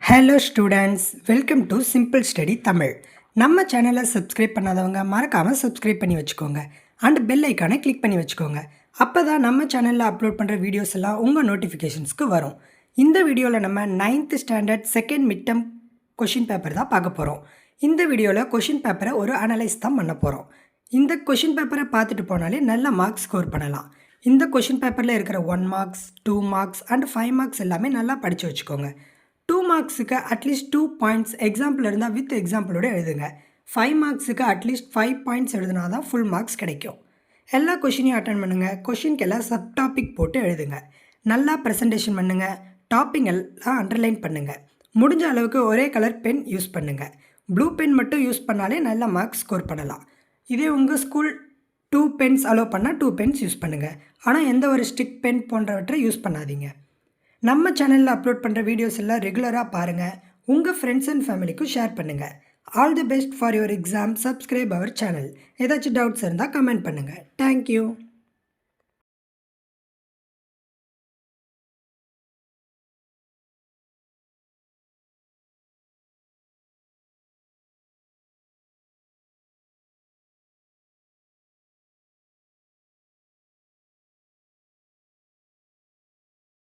Hello students, welcome to simple study Tamil. நம்ம சேனலை subscribe பண்ணாதவங்க மறக்காமல் சப்ஸ்கிரைப் பண்ணி வச்சுக்கோங்க. அண்ட் பெல் ஐக்கானை கிளிக் பண்ணி வச்சுக்கோங்க. அப்போ தான் நம்ம சேனலில் அப்லோட் பண்ணுற வீடியோஸ் எல்லாம் உங்கள் நோட்டிஃபிகேஷன்ஸ்க்கு வரும். இந்த வீடியோவில் நம்ம 9th standard second mid term question paper தான் பார்க்க போகிறோம். இந்த வீடியோவில் கொஷின் பேப்பரை ஒரு அனலைஸ் தான் பண்ண போகிறோம். இந்த கொஷின் பேப்பரை பார்த்துட்டு போனாலே நல்ல மார்க்ஸ் ஸ்கோர் பண்ணலாம். இந்த கொஷின் பேப்பரில் இருக்கிற 1 மார்க்ஸ் 2 மார்க்ஸ் அண்ட் 5 மார்க்ஸ் எல்லாமே நல்லா படித்து வச்சுக்கோங்க. 2 மார்க்ஸுக்கு அட்லீஸ்ட் 2 பாயிண்ட்ஸ் எக்ஸாம்பிள் இருந்தால் வித் எக்ஸாம்பிளோடு எழுதுங்க. 5 மார்க்ஸுக்கு அட்லீஸ்ட் 5 பாயிண்ட்ஸ் எழுதுனா தான் ஃபுல் மார்க்ஸ் கிடைக்கும். எல்லா கொஷினையும் அட்டன் பண்ணுங்கள். கொஷினுக்கு எல்லாம் சப் டாபிக் போட்டு எழுதுங்க. நல்லா ப்ரெசன்டேஷன் பண்ணுங்கள். டாப்பிங் எல்லாம் அண்டர்லைன் பண்ணுங்கள். முடிஞ்ச அளவுக்கு ஒரே கலர் பென் யூஸ் பண்ணுங்கள். ப்ளூ பென் மட்டும் யூஸ் பண்ணாலே நல்ல மார்க்ஸ் ஸ்கோர் பண்ணலாம். இதே உங்கள் ஸ்கூல் 2 பென்ஸ் அலோவ் பண்ணால் 2 பென்ஸ் யூஸ் பண்ணுங்கள். ஆனால் எந்த ஒரு ஸ்டிக் பென் போன்றவற்றை யூஸ் பண்ணாதீங்க. நம்ம சேனலில் அப்லோட் பண்ணுற வீடியோஸ் எல்லாம் ரெகுலராக பாருங்கள். உங்கள் ஃப்ரெண்ட்ஸ் அண்ட் ஃபேமிலிக்கும் ஷேர் பண்ணுங்கள். All the best for your exam. Subscribe our channel. ஏதாச்சும் டவுட்ஸ் இருந்தால் கமெண்ட் பண்ணுங்கள். தேங்க்யூ.